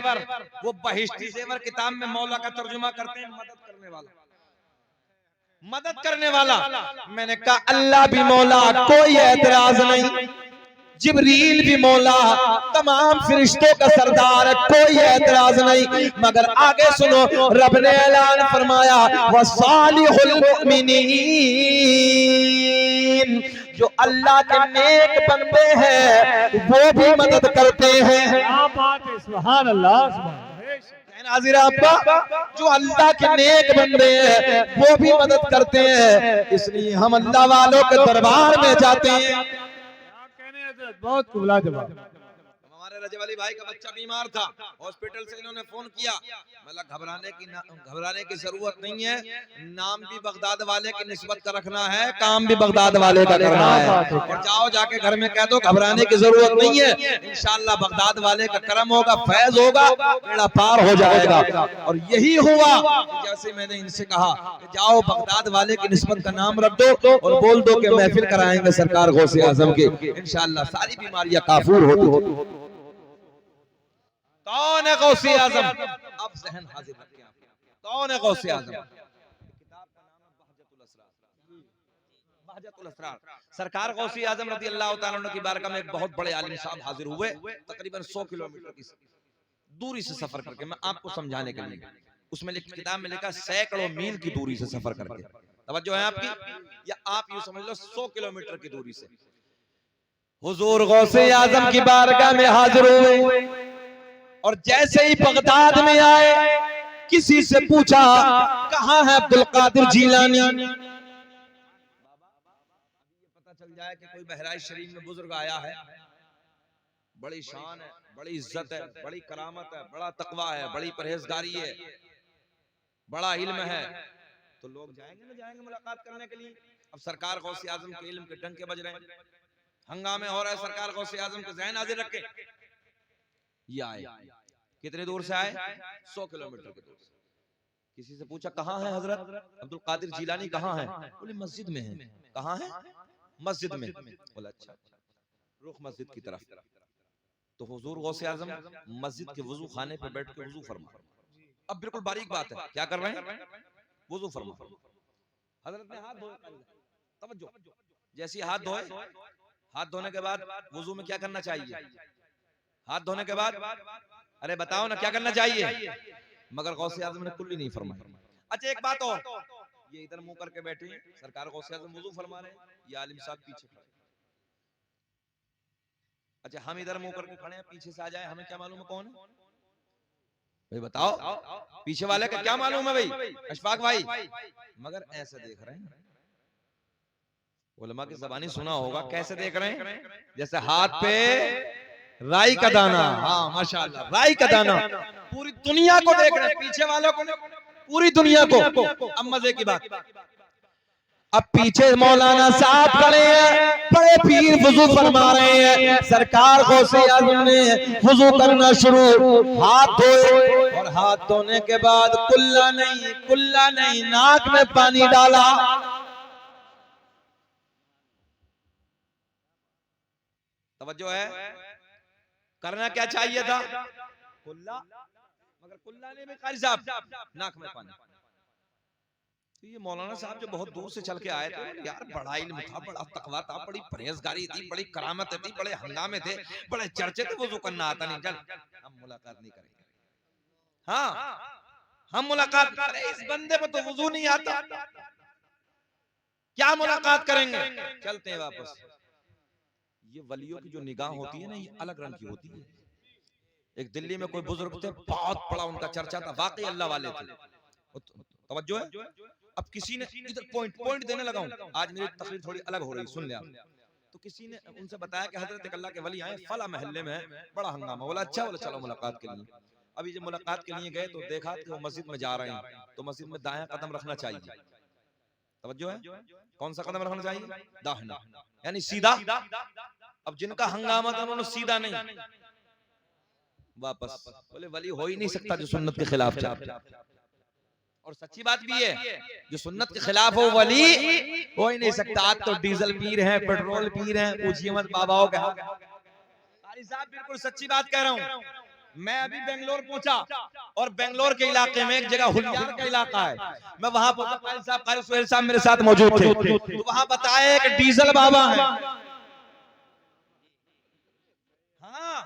वो बहिश्ती ज़ेवर किताब में मौला का तर्जुमा करते हैं मदद करने वाला, मदद करने वाला। मैंने कहा अल्लाह भी मौला, कोई एतराज नहीं, जिब्रील भी मौला, तमाम फरिश्तों का सरदार, कोई एतराज नहीं। मगर आगे सुनो, रब ने ऐलान फरमाया वसालिहुल मुमिनीन, जो अल्लाह के नेक बंदे हैं वो भी मदद करते हैं। क्या बात है, सुभान अल्लाह, सुभान हाजिर आपका, जो अल्लाह के नेक बंदे हैं वो भी मदद करते हैं। इसलिए हम अल्लाह वालों के दरबार में जाते हैं। बहुत कुबला जवाब। हमारे रजवाली भाई का बच्चा बीमार था, हॉस्पिटल से इन्होंने फोन किया। मतलब घबराने की जरूरत नहीं है, नाम भी बगदाद वाले की निस्बत का रखना है, काम भी बगदाद वाले का करना है। और जाओ जाके घर में कह दो घबराने की जरूरत नहीं है, इंशाअल्लाह बगदाद वाले का करम होगा, फैज होगा, बेड़ा पार हो जाएगा। और यही हुआ, जैसे मैंने इनसे कहा कि जाओ बगदाद वाले की निस्बत का नाम रख दो और बोल दो कि महफिल कराएंगे सरकार गौसे आजम की, इंशाअल्लाह सारी बीमारियां काफूर होती। कौन है गौसे आजम? अब जहन हाजिर रखें आप, कौन है गौसे आजम? किताब का नाम है बहजतुल असरार। बहजतुल असरार। सरकार गौसे आजम रज़ी अल्लाह तआला अन्हु की बारगाह में एक बहुत बड़े आलिम साहब हाजिर हुए, तकरीबन 100 किलोमीटर की दूरी से सफर करके। मैं आपको समझाने के लिए, उसमें किताब में लिखा सैकड़ों मील की दूरी से सफर करके। तवज्जो है आपकी, या आप यूं समझ लो 100 किलोमीटर की दूरी से हुजूर गौसे आजम की बारगाह में हाजिर हुए। और जैसे ही बगदाद में आए, किसी से पूछा कहां है अब्दुल कादिर जीलानी। पता चल जाए कि कोई बहराइच शरीफ में बुजुर्ग आया है, बड़ी शान है, बड़ी इज्जत है, बड़ी करामत है, बड़ा तकवा है, बड़ी परहेजगारी है, बड़ा इल्म है, तो लोग जाएंगे ना जाएंगे मुलाकात करने के लिए। अब सरकार गौसे आजम के इल्म के डंके बज रहे हैं, हंगामे हो रहा है, सरकार गौसे आजम के ज़हन हाजिर रखे। ये आए, कितने दूर से आए? 100 किलोमीटर की दूर से। किसी से पूछा कहाँ है हजरत अब्दुल कादिर जीलानी, कहाँ है? बोले मस्जिद में है। कहाँ है? मस्जिद में। बोला अच्छा, रुख मस्जिद की तरफ। तो हुजूर गौसे आजम मस्जिद के वजू खाने पे बैठ के वजू फरमा। अब बिल्कुल बारीक बात है, क्या कर रहे हैं? वजू फरमा। हजरत ने हाथ धोए, तवज्जो, जैसे हाथ धोए, हाथ धोने के बाद वजू में क्या करना चाहिए? हाथ धोने के बाद अरे बताओ ना क्या करना चाहिए? मगर गौसे आजम ने कुल्ली नहीं फरमाई। अच्छा एक बात और, ये इधर मुंह करके बैठे हैं, सरकार गौसे आजम वुजू फरमा रहे हैं, ये आलिम साहब पीछे खड़े। अच्छा हम इधर मुंह करके खड़े हैं, पीछे से आ जाए, हमें क्या मालूम है कौन है? भाई बताओ, पीछे वाले का क्या मालूम है भाई? अशफाक भाई, मगर ऐसे देख रहे हैं। उलमा की ज़बानी सुना होगा, कैसे देख रहे हैं? जैसे हाथ पे राई का दाना। हाँ माशाअल्लाह, राई का दाना। पूरी दुनिया को देख रहे हैं, पीछे वालों को नहीं, पूरी दुनिया को। अब मजे की बात, अब पीछे मौलाना साहब खड़े हैं, बड़े पीर वुजू फरमा रहे हैं। सरकार गौसे आजम ने वुजू करना शुरू, हाथ धोए, और हाथ धोने के बाद कुल्ला नहीं नाक में पानी डाला। तवज्जो है, करना क्या चाहिए था? कुल्ला, मगर कुल्ला ने भी कारी साहब नाक में पानी। तो ये मौलाना साहब जो बहुत दूर से चल के आए थे यार, बड़ा इल्म था, बड़ा तकवा था, बड़ी परहेजगारी थी, बड़ी करामत थी, बड़े हंगामे थे, बड़े चर्चे थे, वुजू करना आता नहीं। चल हम मुलाकात नहीं करेंगे। हाँ हम मुलाकात करें, इस बंदे पर तो वुजू नहीं आता, क्या मुलाकात करेंगे? चलते हैं वापस। ये वलियों की जो निगाह होती है ना, ये अलग रंग की होती है। एक दिल्ली में कोई बुजुर्ग थे, बहुत बड़ा उनका चर्चा था, वाकई अल्लाह वाले थे। तवज्जो है, अब किसी ने इधर पॉइंट देने लगा हूं, आज मेरी तकरीर थोड़ी अलग हो रही, सुन ले आप। तो किसी ने उनसे बताया कि हजरत अल्लाह के वली आए फला महल्ले में बड़ा हंगामा। बोला अच्छा, बोला चलो मुलाकात के लिए। अभी जब मुलाकात के लिए गए तो देखा कि वो मस्जिद में जा रहे हैं, तो मस्जिद में दायां कदम रखना चाहिए। तवज्जो है, कौन सा कदम रखना चाहिए? दाहिना, यानी सीधा। अब जिनका हंगामा था उन्होंने सीधा नहीं, वापस। बोले वली हो ही नहीं सकता जो सुन्नत के खिलाफ चले। और सच्ची बात भी है, जो सुन्नत के खिलाफ हो वली हो ही नहीं सकता। आज तो डीजल पी रहे हैं, पेट्रोल पी रहे हैं, पूछिए मत बाबाओं का। कारी साहब बिल्कुल सच्ची बात कह रहा हूँ। मैं अभी बेंगलोर पहुंचा और बेंगलोर के इलाके में एक जगह हुलियार का इलाका है, मैं वहां पहुंचा। कारी साहब, कारी सुहेल साहब मेरे साथ मौजूद थे, तो वहां बताया कि डीजल बाबा है। हाँ,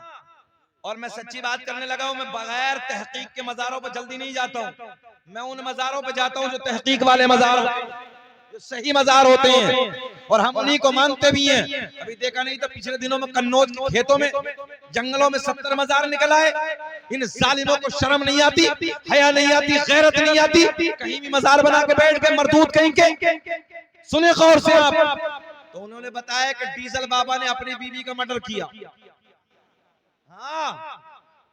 और मैं सच्ची बात करने लगा हूं। मैं बगैर तहकीक के मज़ारों पर जल्दी नहीं जाता हूं। मैं उन मज़ारों पर जाता हूं जो तहकीक वाले मज़ार होते हैं, जो सही मज़ार होते हैं, और हम उन्हीं को मानते भी हैं। अभी देखा नहीं तो पिछले दिनों में कन्नौज के खेतों में, जंगलों में 70 मज़ार निकल आए। इन जालिमों को शर्म नहीं आती, हया नहीं आती, गैरत नहीं आती, कहीं भी मज़ार बना के बैठ गए, मरदूद कहीं के। सुने गौर से आप। तो उन्होंने बताया कि डीजल बाबा ने अपनी बीवी का मर्डर किया। हाँ,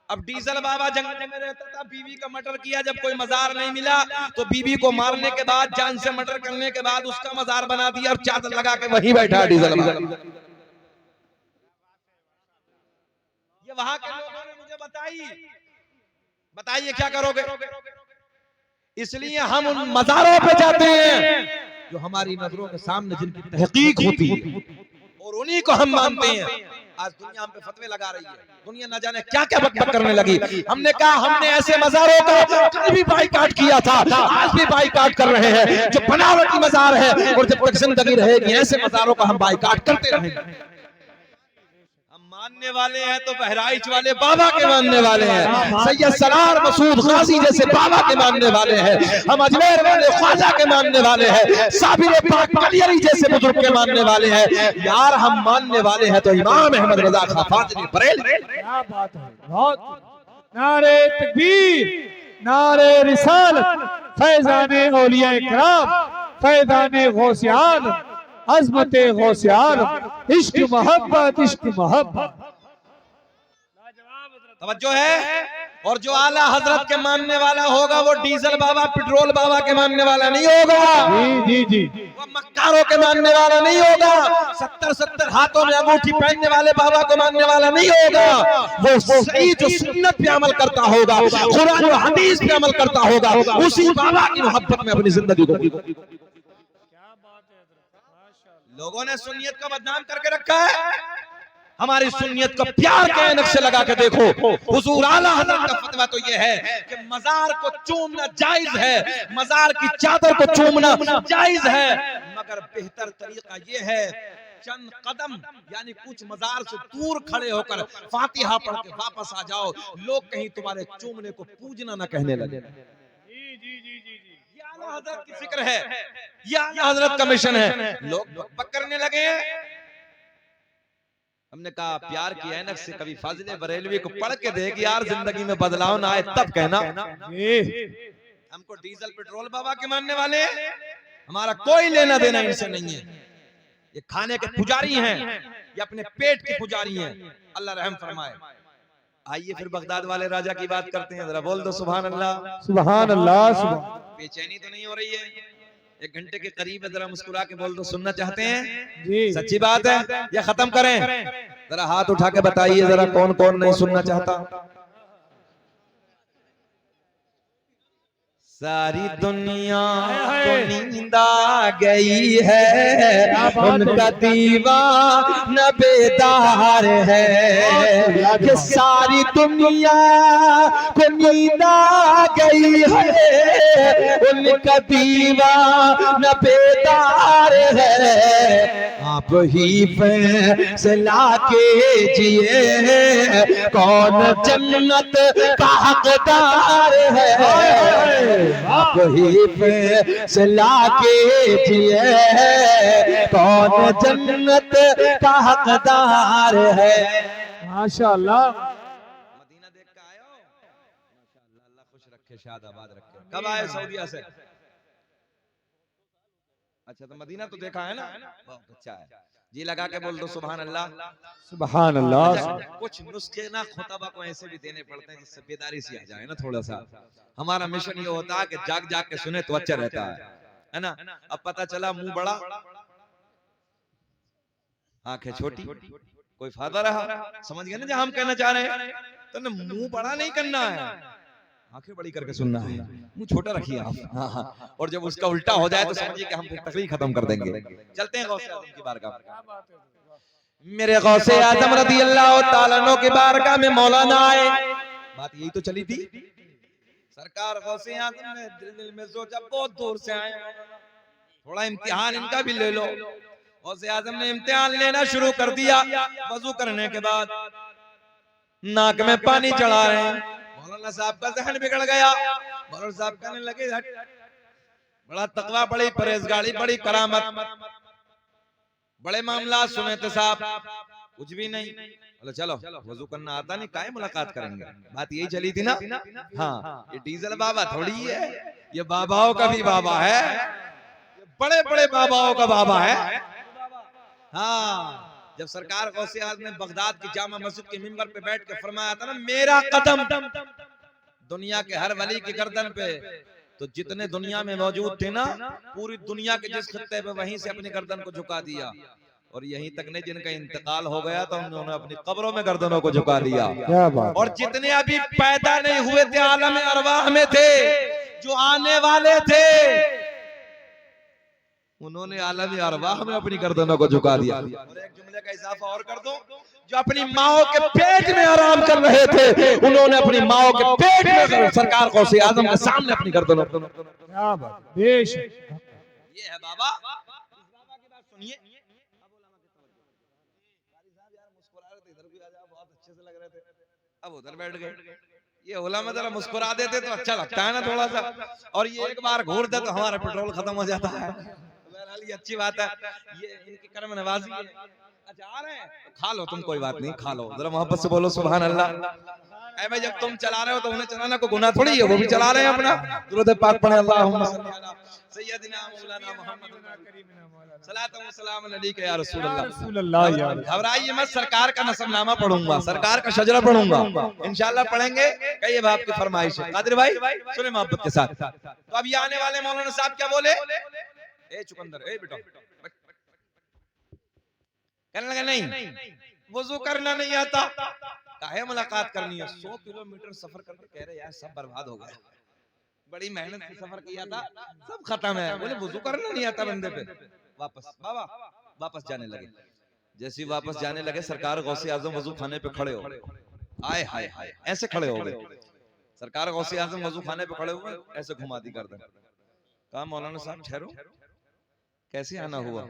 अब डीजल बाबा जंगल में रहता था, बीवी का मर्डर किया। जब कोई मजार नहीं मिला तो बीवी को मारने के बाद, जान से मर्डर करने के बाद उसका मजार बना दिया और चादर लगा के वहीं बैठा डीजल बाबा। ये वहां के लोगों ने मुझे बताई। बताइए क्या करोगे? इसलिए हम उन मजारों पे जाते हैं जो हमारी नजरों के सामने जिनकी तहकीक होती है, और उन्हीं को हम मानते हैं। आज दुनिया हम पे फतवे लगा रही है, दुनिया न जाने क्या क्या बकबक करने लगी। हमने कहा हमने ऐसे मज़ारों का कल भी बाइकाट किया था, आज भी बाइकाट कर रहे हैं। जो बनावटी मज़ार है, और जब तक जिंदगी रहेगी ऐसे मज़ारों का हम बाइकाट करते रहेंगे। हम मानने वाले हैं तो बहराइच वाले बाबा के मानने वाले हैं, सैयद सलार मसूद गाजी जैसे बाबा के मानने वाले हैं। हम अजमेर वाले ख्वाजा के मानने वाले हैं, साबिर पाक कलियरी जैसे बुजुर्ग के मानने वाले हैं। यार हम मानने वाले हैं तो इमाम अहमद रजा खां फातिमी बरेलवी। क्या बात है, बहुत। नारे तकबीर, नारे रिसालत, फैजाने औलिया इकराम, फैजाने गौसे आलम, अज़मते गौसे आलम, इश्क मोहब्बत, इश्क मोहब्बत। तवज्जो है। और जो आला हजरत के मानने वाला होगा वो डीजल बाबा, पेट्रोल बाबा के मानने वाला नहीं होगा। जी जी जी, वो मक्कारों के मानने वाला नहीं होगा। 70 हाथों में अंगूठी पहनने वाले बाबा को मानने वाला नहीं होगा। वो सही जो सुन्नत पे अमल करता होगा, कुरान और हदीस पे अमल करता होगा, उसी बाबा की मोहब्बत में अपनी जिंदगी को। लोगों ने सुन्नियत को बदनाम करके रखा है। हमारी सुन्नियत को प्यार के ऐनक से लगा के देखो। हुजूर आला हज़रत का फतवा तो ये है कि मजार को चूमना जायज है, मजार की चादर को चूमना जायज है, मगर बेहतर तरीका ये है चंद कदम यानी कुछ मजार से दूर खड़े होकर फातिहा पढ़ के वापस आ जाओ। लोग कहीं तुम्हारे चूमने को पूजना ना कहने लगे। ये आला हज़रत की फिक्र है, ये आला हज़रत का मिशन है। लोग बकबक करने लगे हैं। हमने कहा प्यार की ऐनक से कभी फाजिल बरेलवी को पढ़ के देख यार, जिंदगी में बदलाव ना आए तब कहना। हमको डीजल पेट्रोल बाबा के मानने वाले, हमारा कोई लेना देना इनसे नहीं है। ये खाने के पुजारी हैं, ये अपने पेट के पुजारी हैं। अल्लाह रहम फरमाए। आइए फिर बगदाद वाले राजा की बात करते हैं। जरा बोल दो सुभान अल्लाह, सुभान अल्लाह, सुभान। बेचैनी तो नहीं हो रही है? 1 घंटे के करीब है, जरा मुस्कुरा के बोल दो। सुनना चाहते हैं? जी, सच्ची बात है या खत्म करें? जरा हाथ उठा के बताइए जरा कौन कौन नहीं सुनना चाहता। सारी दुनिया को नींद आ गई है, उनका दीवाना बेदार है। कि सारी दुनिया को नींद आ गई है, उनका दीवाना बेदार है। आप ही फैसला कीजिए कौन जन्नत का हकदार है। आप ही फैसला कीजिए कौन जन्नत का हकदार है। माशाअल्लाह। मदीना देख के आए हो? माशाअल्लाह, अल्लाह खुश रखे, शाद आबाद रखे। कब आए सऊदीया से? अच्छा, तो मदीना तो देखा है ना, बहुत अच्छा है। जी लगा के बोल दो सुभान अल्लाह। सुभान अल्लाह। कुछ नुस्खे ना खुतबा को ऐसे भी देने पड़ते हैं जिससे बेदारी सी आ जाए ना थोड़ा सा। हमारा मिशन ये होता है कि जाग जाग के सुने तो अच्छा रहता है ना। अब पता चला मुंह बड़ा आंखें छोटी, कोई फायदा रहा? समझ गए ना जो हम कहना चाह रहे हैं? तो ना मुंह बड़ा नहीं करना है, आंखें बड़ी करके सुनना है, मुंह छोटा रखिए आप। हाँ हाँ। और जब उसका उल्टा हो जाए तो समझिए कि हम तकलीफ खत्म कर देंगे। चलते हैं गौसे आज़म की बारगाह। मेरे गौसे आज़म रज़ी अल्लाह तआला अन्हु की बारगाह में मौलाना आए। बात यही तो चली थी। सरकार गौसे आज़म ने दिल में सोचा बहुत दूर से आए, थोड़ा इम्तिहान इनका भी ले लो। गौसे आज़म ने इम्तिहान लेना शुरू कर दिया। वजू करने के बाद नाक में पानी चढ़ा रहे हैं। मौलाना साहब का ज़हन बिगड़ गया। मौलाना साहब कहने लगे बड़ा तकवा, बड़ी परहेजगारी, बड़ी करामत, बड़े मामला सुने थे साहब, कुछ भी नहीं। बोले चलो वजू करना आता नहीं, काहे मुलाकात करेंगे। बात यही चली थी ना। हाँ, ये डीजल बाबा थोड़ी है, ये बाबाओं का भी बाबा है, बड़े बड़े बाबाओं का बाबा है। हाँ, जब सरकार गौसे आज़म ने बगदाद की जामा मस्जिद के मिंबर पे बैठ के फरमाया था ना, मेरा कदम दुनिया के हर वली की गर्दन पे, तो जितने दुनिया में मौजूद थे ना, पूरी दुनिया के जिस खित्ते पे वहीं से अपनी गर्दन को झुका दिया। और यहीं तक नहीं, जिनका इंतकाल हो गया तो उन्होंने अपनी कब्रों में गर्दनों को झुका दिया। क्या बात। और जितने अभी पैदा नहीं हुए थे, आलम अरवाह में थे, जो आने वाले थे, उन्होंने आलम अरवाह में अपनी गर्दनों को झुका दिया। और एक जुमले का इजाफा और कर दो, जो अपनी माओ के पेट में आराम कर रहे थे, उन्होंने अपनी माओ के पेट में सरकार गौसे आज़म के सामने अपनी गर्दनों। क्या बात, बेशक। ये है बाबा। इस बाबा की बात सुनिए। इधर भी आ जाओ, बहुत अच्छे से लग रहे थे, अब उधर बैठ गए। ये उलमा जरा मुस्कुरा देते तो अच्छा लगता है ना थोड़ा सा। और ये एक बार घूर दे तो हमारा पेट्रोल खत्म हो जाता है। ये अच्छी बात है, ये इनकी कर्म नवाजी है। अच्छा आ रहे हैं तो खा लो तुम, कोई बात नहीं, खा लो, जरा मोहब्बत से बोलो सुभान अल्लाह। ऐ भाई, जब तुम चला रहे हो तो उन्हें चलाना को गुनाह थोड़ी है, वो भी चला रहे हैं अपना। दुरूद पाक पढ़े, अल्लाहुम्मा सल्ली अला सय्यदिना मौलाना मुहम्मद सल्लल्लाहु अलैहि या रसूल अल्लाह। घबराइए मत, सरकार का नसबनामा पढ़ूंगा, सरकार का शजरा पढ़ूंगा, इंशाल्लाह पढ़ेंगे। कई बाप की फरमाइश है। कादिर भाई सुने मोहब्बत के साथ। तो अब ये आने वाले मौलाना साहब क्या बोले, ए चुकंदर, ए बेटा, कहने लगे नहीं वजू करना नहीं आता, काहे मुलाकात करनी है। 100 किलोमीटर सफर करके कह रहे यार सब बर्बाद हो गया, बड़ी मेहनत से सफर किया था, सब खत्म है। बोले वजू करना नहीं आता बंदे पे। वापस बाबा वापस जाने लगे। जैसे वापस जाने लगे, सरकार गौसे आज़म वजू खाने पे खड़े हो गए। आए हाय हाय, ऐसे खड़े हो गए। सरकार गौसे आज़म वजू खाने पे खड़े हुए, ऐसे घुमा दी गर्दन। कहा मौलाना साहब ठहरो, कैसे आना हुआ?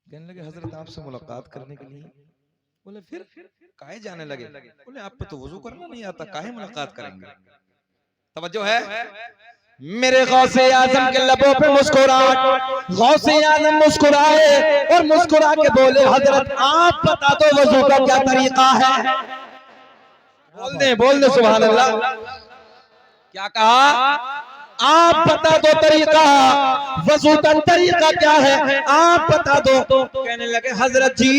कहने लगे हजरत आपसे मुलाकात करने के लिए। बोले फिर काहे जाने लगे? बोले आप पे तो वजू करना नहीं आता, काहे मुलाकात करेंगे। तवज्जो है। मेरे गौसे आज़म के लबों पे मुस्कुराहट, गौसे आज़म मुस्कुराए और मुस्कुरा के बोले हजरत आप बता दो वजू का क्या तरीका है। बोल दे सुभान अल्लाह। क्या कहा? आप बता दो तरीका, वजू का तरीका क्या है, आप बता दो। कहने लगे हजरत जी,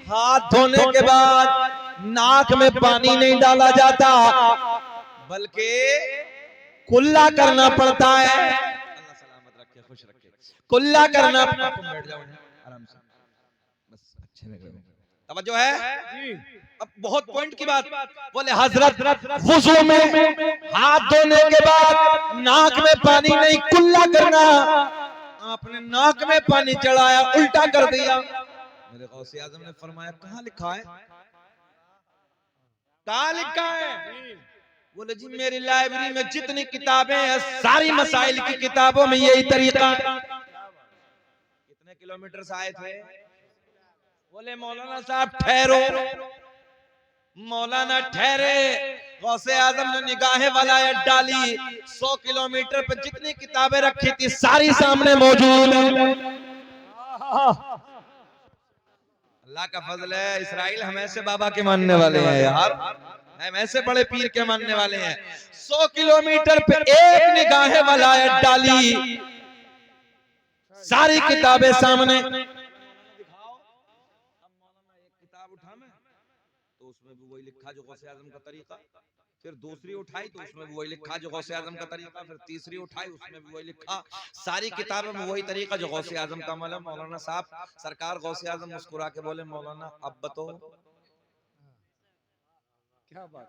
हाथ धोने के बाद नाक में पानी नहीं डाला जाता, बल्कि कुल्ला करना पड़ता है। अल्लाह सलामत रखे, खुश रखे। कुल्ला करना, बैठ जाओ आराम से, बस अच्छे लग रहे हो। तवज्जो है। अब बहुत पॉइंट की बात। बोले हजरत वुजू में हाथ धोने के बाद नाक में पानी नहीं, कुल्ला करना। आपने नाक में पानी चढ़ाया, उल्टा कर दिया। मेरे गौसे आज़म ने फरमाया कहाँ लिखा है, कहाँ लिखा है? बोले जी मेरी लाइब्रेरी में जितनी किताबें हैं, सारी मसाइल की किताबों में यही तरीका। कितने किलोमीटर से आए थे? बोले मौलाना साहब ठहरो। मौलाना ठहरे। गौसे आज़म ने निगाहें वलायत डाली, 100 किलोमीटर पर जितनी किताबें रखी थी सारी सामने मौजूद। अल्लाह का फजल है, इस्राइल हम ऐसे बाबा के मानने वाले हैं यार, हम ऐसे बड़े पीर के मानने वाले हैं। 100 किलोमीटर पे एक निगाहें वलायत डाली, सारी किताबें सामने। दिखाओ। अब मौलाना एक किताब उठा मैं तो उसमें भी वही लिखा जो गौसे आजम का तरीका, फिर दूसरी उठाई तो उसमें भी वही लिखा जो गौसे आजम का तरीका, फिर तीसरी उठाई उसमें भी वही लिखा। सारी किताबों में वही तरीका जो गौसे आजम का अमल है। मौलाना साहब सरकार गौसे आजम मुस्कुरा के बोले, मौलाना अब बताओ। क्या बात,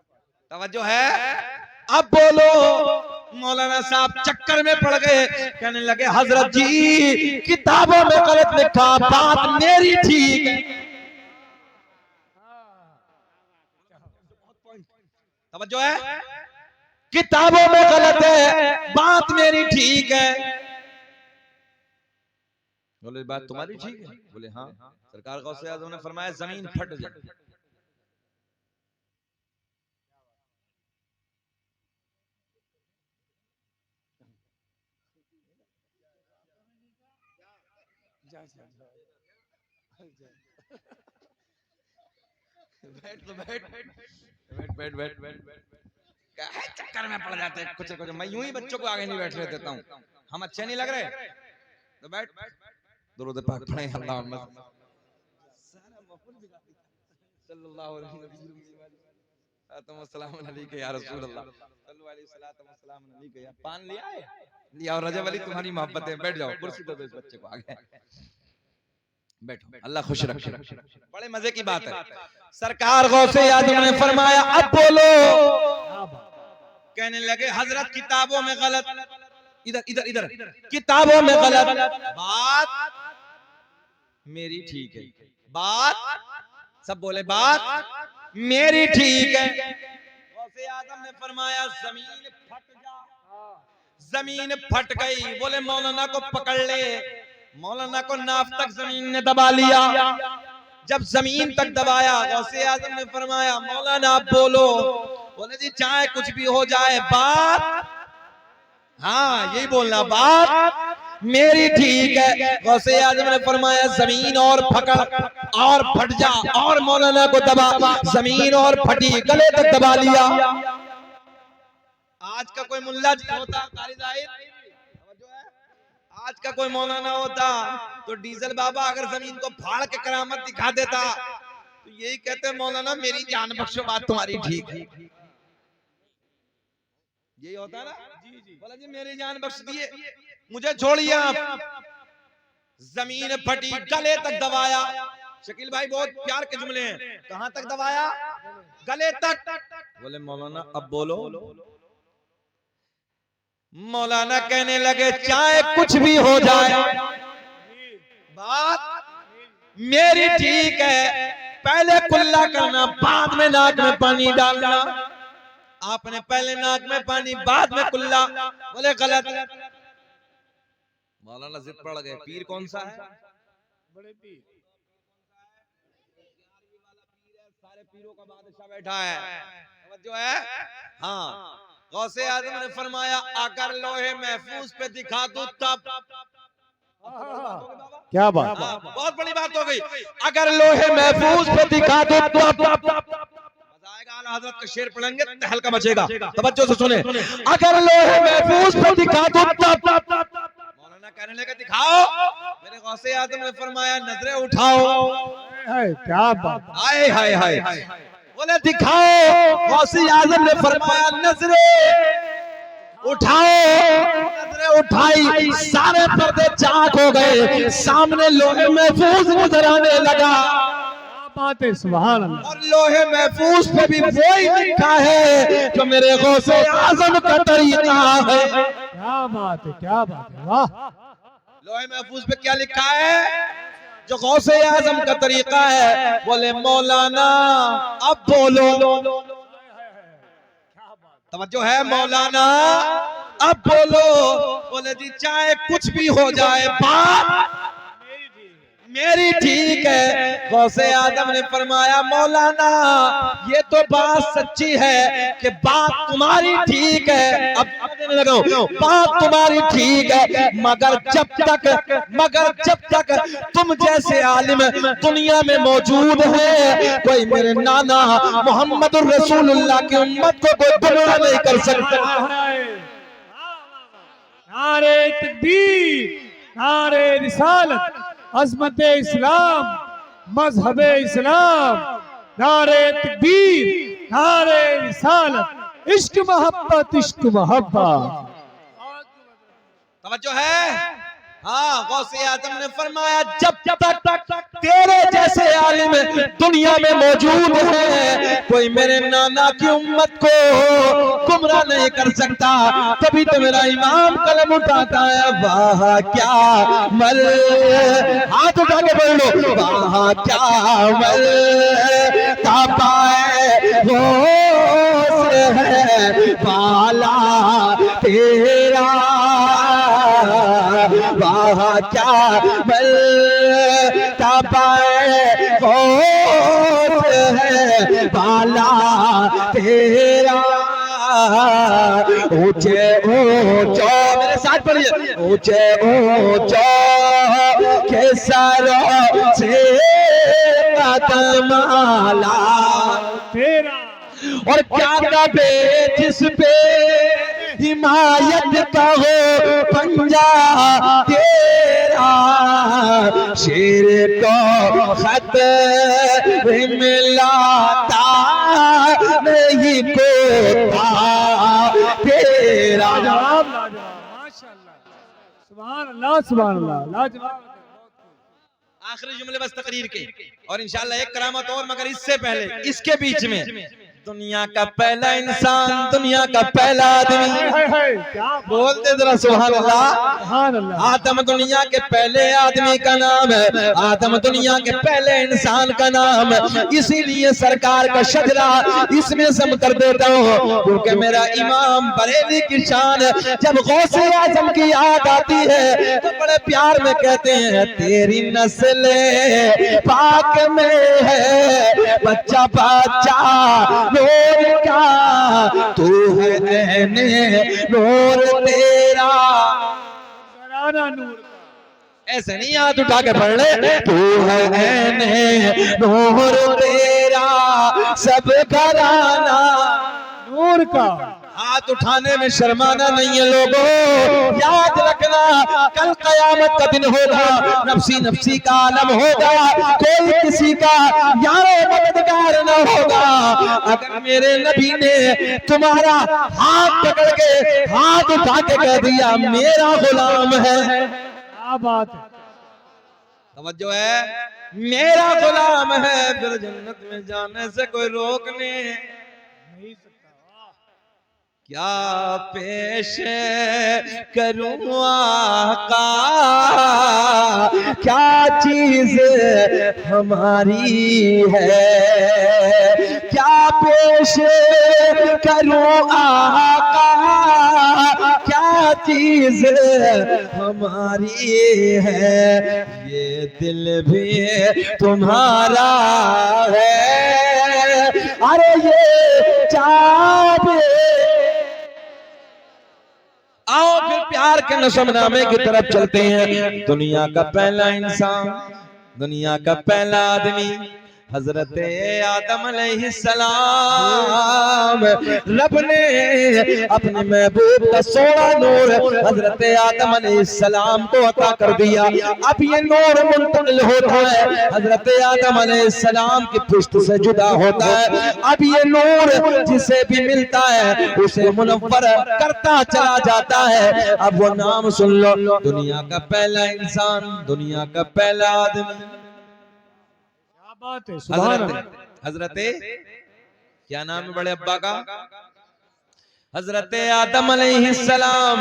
तवज्जो है, अब बोलो। मौलाना साहब चक्कर में पड़ गए, कहने लगे हजरत जी किताबों में गलत लिखा, बात मेरी ठीक है। तवज्जो है, किताबों में गलत है, बात मेरी ठीक है। बोले बात तुम्हारी ठीक है? बोले हाँ। सरकार गौसे आज़म ने फरमाया जमीन फट जाए। बैठ तो बैठ बैठ बैठ बैठ बैठ बैठ क्या है, चक्कर में पड़ जाते हैं कुछ कुछ। मैं यूं ही बच्चों को आगे नहीं बैठने देता हूँ, हम अच्छे नहीं लग रहे तो बैठ। दुरूद पाक पढ़े अल्लाहुम्मा सल्लल्लाहु अलैहि वसल्लम या रसूल अल्लाह सल्लल्लाहु अलैहि वसल्लम। या पान लिया है? लिया। और रजब अली तुम्हारी मोहब्बत है, बैठ जाओ कुर्सी दे दो इस बच्चे को आगे, बैठो अल्लाह खुश रखे। बड़े मजे की बात है, सरकार गौसे आज़म ने फरमाया अब बोलो। कहने लगे हजरत किताबों में गलत, इधर इधर इधर, किताबों में गलत, बात मेरी ठीक है। बात सब बोले बात मेरी ठीक है। गौसे आज़म ने फरमाया जमीन फट जा। जमीन फट गई। बोले मौलाना को पकड़ ले। मौलाना को नाफ तक जमीन ने दबा लिया। जब जमीन तक दबाया गौसे आज़म ने फरमाया मौलाना आप बोलो। बोले जी चाहे कुछ भी हो जाए, बात हाँ यही बोलना, बात मेरी ठीक है। गौसे आज़म ने फरमाया जमीन और पकड़ और फट जा, और मौलाना को दबा। जमीन और फटी, गले तक दबा लिया। आज का कोई मुल्ला होता, आज का कोई मौलाना होता तो डीजल बाबा अगर जमीन को फाड़ के करामत दिखा देता तो यही कहते मौलाना मेरी जान बख्शो, बात तुम्हारी ठीक है। यही होता ना, बोला जी मेरी जान बख्श दिए, मुझे छोड़िए आप। जमीन फटी, गले तक दबाया। शकील भाई बहुत प्यार के जुमले हैं, कहां तक दबाया? गले तक। बोले मौलाना अब बोलो। मौलाना कहने लगे चाहे कुछ भी हो जाए, बात मेरी ठीक है। पहले कुल्ला करना, बाद में नाक में पानी डालना। आपने पहले नाक में पानी, बाद में कुल्ला। बोले गलत। मौलाना जिद पड़ गए, पीर कौन सा है? बड़े पीर, सारे पीरों का बादशाह बैठा है जो है। हाँ, गौसे आज़म ने फरमाया अगर लोहे महफूज पे दिखा दूं तब। क्या बात, बहुत बड़ी बात हो गई। अगर लोहे महफूज पे दिखा दूं तब मजा आएगा। आला हज़रत का शेर पढ़ेंगे तहलका मचेगा, तवज्जो से सुने। अगर लोहे महफूज पे दिखा दूं तब। मौलाना कहने लगे दिखाओ। मेरे गौसे आज़म ने फरमाया नजरें उठाओ। क्या बात, हाय हाय हाय। बोले दिखाओ। गौसे आज़म ने फरमाया नजरें उठाओ। नजरें उठाई, सारे पर्दे चाक हो गए, सामने लोहे महफूज नजर आने लगा। बात है, सुभान अल्लाह। और लोहे महफूज पे भी वही लिखा है जो मेरे गौसे आज़म का तरीका है। क्या बात है, क्या बात है, वाह। लोहे महफूज पे क्या लिखा है? जो गौसे आज़म का तरीका है। बोले मौलाना अब बोलो। तवज्जो है, मौलाना अब बोलो। बोले जी चाहे कुछ भी हो जाए, बात मेरी ठीक है। गौसे आज़म ने फरमाया मौलाना ये तो बात सच्ची है कि बात तुम्हारी ठीक है। अब देने लगा हूं, बात तुम्हारी ठीक है, मगर जब तक तुम जैसे आलिम दुनिया में मौजूद है, कोई मेरे नाना मोहम्मद रसूलुल्लाह की उम्मत को कोई गुमराह नहीं कर सकता। नारे तकबीर, नारे रिसालत, अज़मत इस्लाम, मजहब इस्लाम, नारे तकबीर, नारे रिसालत, इश्क मोहब्बत, इश्क मोहब्बत। तवज्जो है। हाँ, गौसे आजम ने फरमाया जब तक तेरे जैसे आलिम दुनिया में मौजूद है, कोई मेरे नाना की उम्मत को गुमराह नहीं कर सकता। तभी तो मेरा इमाम कलम उठाता है, वाह क्या मल, हाथ उठा के बोल लो, वाह क्या मल तापाए वो है बाला तेरा, वाह क्या बल तबाए होश है बाला तेरा। ऊंचे ऊंचो मेरे साथ पढ़िए, ऊंचे ऊंचो के सरों से कदमाला तेरा, और क्या कबे जिस पे हिमायत का हो पंजा तेरा, शेर को खत मिलाता नहीं को तेरा। लाजवाब, माशाअल्लाह, सुभान अल्लाह, सुभान अल्लाह, लाजवाब। आखिरी जुमले बस तकरीर के, और इंशाल्लाह एक करामत और, मगर इससे पहले इसके बीच में दुनिया का पहला इंसान, दुनिया का पहला आदमी, क्या बोलते जरा सुभान अल्लाह। सुभान अल्लाह। आदम दुनिया के पहले आदमी का नाम है, आदम दुनिया के पहले इंसान का नाम है। इसीलिए सरकार का शजरा इसमें सम कर देता हूँ, क्योंकि मेरा इमाम बरेली की शान है। जब गौसे आजम की याद आती है तो बड़े प्यार में कहते हैं, तेरी नस्ल पाक में है बच्चा बच्चा नूर का, तू है ऐने नूर तेरा। घराना नूर का। ऐसे नहीं हाथ उठा के पढ़ ले, तू है ऐने नूर तेरा, सब घराना नूर का। हाथ उठाने में शर्माना नहीं है लोगों, याद रखना कल कयामत का दिन होगा, नफसी नफसी का आलम होगा, कोई किसी का यारो मददगार न होगा। अगर मेरे नबी ने तुम्हारा हाथ पकड़ के हाथ उठा के कह दिया मेरा गुलाम है, क्या बात है। तवज्जो है, मेरा गुलाम है, फिर जन्नत में जाने से कोई रोकने नहीं सकता। क्या पेश करूं आका, क्या चीज हमारी है, क्या पेश करूं आका, क्या चीज हमारी है, ये दिल भी तुम्हारा है, अरे ये चाबी। आओ फिर प्यार के नशमनामे की तरफ चलते हैं। दुनिया का पहला इंसान, दुनिया का पहला आदमी हजरत आदम अलैहिस्सलाम, रब ने अपने महबूब का सोना नूर हजरत आदम अलैहिस्सलाम को अता कर दिया। अब ये नूर मुंतकिल होता है, हजरत आदम अलैहिस्सलाम की पुश्त से जुदा होता है। अब ये नूर जिसे भी मिलता है उसे मुनव्वर करता चला जाता है। अब वो नाम सुन लो, दुनिया का पहला इंसान, दुनिया का पहला आदमी, बात है। सुभान अल्लाह। हजरत क्या नाम है बड़े अब्बा का, हजरत आदम अलैहिस्सलाम,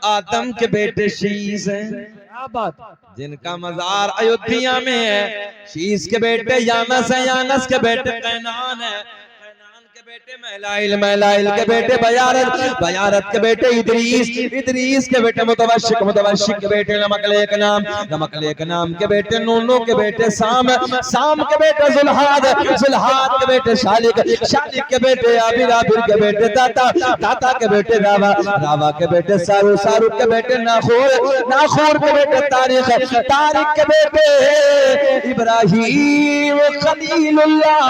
आदम के बेटे शीस हैं। क्या बात, जिनका मजार अयोध्या में है। शीस के बेटे यानस है, यानस के बेटे कैनान है, कैनान के बेटे महलाइल, महलाइल के बेटे बयारत, बयारत के बेटे इदरीस, इदरीस के बेटे मुतवशिक, मुतवशिक के बेटे नमकलेक नाम, नमकलेक नाम के बेटे नूनो के बेटे साम, साम के बेटे जुल्हाद, जुल्हाद के बेटे शालिक, शालिक के बेटे आबिर, आबिर के बेटे दाता, दाता के बेटे रावा, रावा के बेटे सारू, सारू के बेटे नाखूर, नाखूर के बेटे तारिक, तारिक के बेटे इब्राहीम खलीलुल्लाह,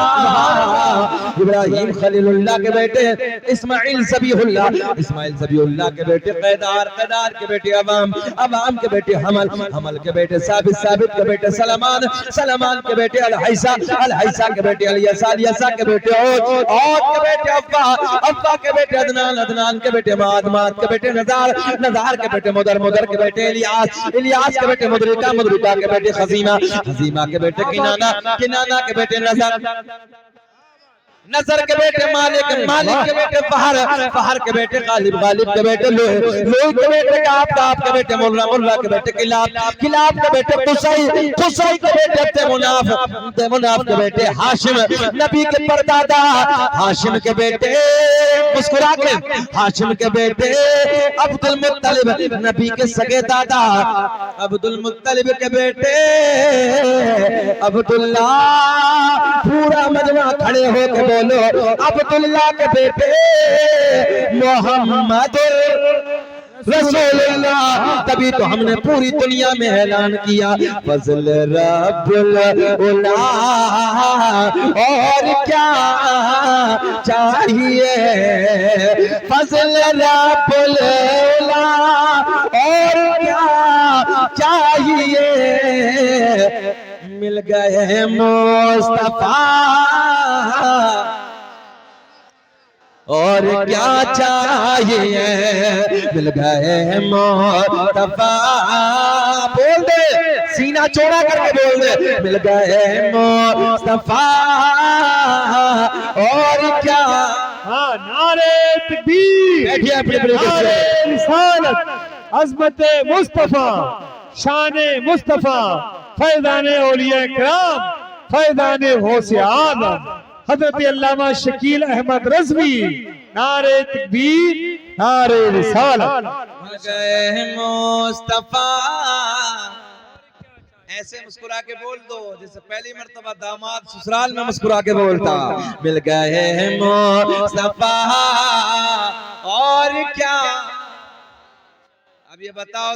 इब्राहीम खलीलुल्लाह के बेटे इस्माइल ज़बीहुल्लाह, इस्माइल ज़बीहुल्लाह के बेटे कैदार, कैदार के बेटे अवाम, अवाम के बेटे हमल, हमल के बेटे साबित, साबित के बेटे सलमान, सलमान के बेटे अल-हैसा, अल-हैसा के बेटे अल-यसा, यसा के बेटे औद के बेटे अव्वा, अव्वा के बेटे अदनान, अदनान के बेटे माद, माद के बेटे नज़ार, नज़ार के बेटे मुदर, मुदर के बेटे इलियास, इलियास के बेटे मुदरिका, मुदरिका के बेटे खजीमा, खजीमा के बेटे किनाना, किनाना के बेटे नज़र, नजर के बेटे मालिक, मालिक के बेटे फहर, फहर के बेटे गालिब, गालिब के बेटे लोहे, लोहे के बेटे काब, काब के बेटे मुर्रा, मुर्रा के बेटे किलाब, किलाब के बेटे कुसई, कुसई के बेटे तेमुनाफ, तेमुनाफ के बेटे हाशिम, नबी के परदादा हाशिम के बेटे मुस्कुरा के, हाशिम के बेटे अब्दुल मुत्तलिब, नबी के सगे दादा अब्दुल मुत्तलिब के बेटे अब्दुल्ला। पूरा मजमा खड़े होकर बोलो अब्दुल्ला के बेटे मोहम्मद रसूलुल्लाह। तभी तो हमने पूरी दुनिया में ऐलान किया फज़ल रब्बुल उला, और क्या चाहिए, फज़ल रब्बुल उला, और क्या चाहिए, मिल गए मुस्तफा, और क्या चाहिए, मिल गए मुस्तफा। बोल दे, सीना चौड़ा करके बोल दे, मिल गए मुस्तफा, और क्या। हाँ, नारे तकबीर, बैठिए अपने नारे रिसालत, अज़मत मुस्तफा, शान मुस्तफा, फैज़ान औलिया किराम, फैज़ान गौसे आज़म हज़रत अल्लामा शकील अहमद रज़वी। नारे तकबीर, नारे रिसालत। मिल गए मुस्तफा, ऐसे मुस्कुरा के बोल दो जैसे पहली मर्तबा दामाद ससुराल में मुस्कुरा के बोलता, मिल गए मुस्तफा, और क्या। अब ये बताओ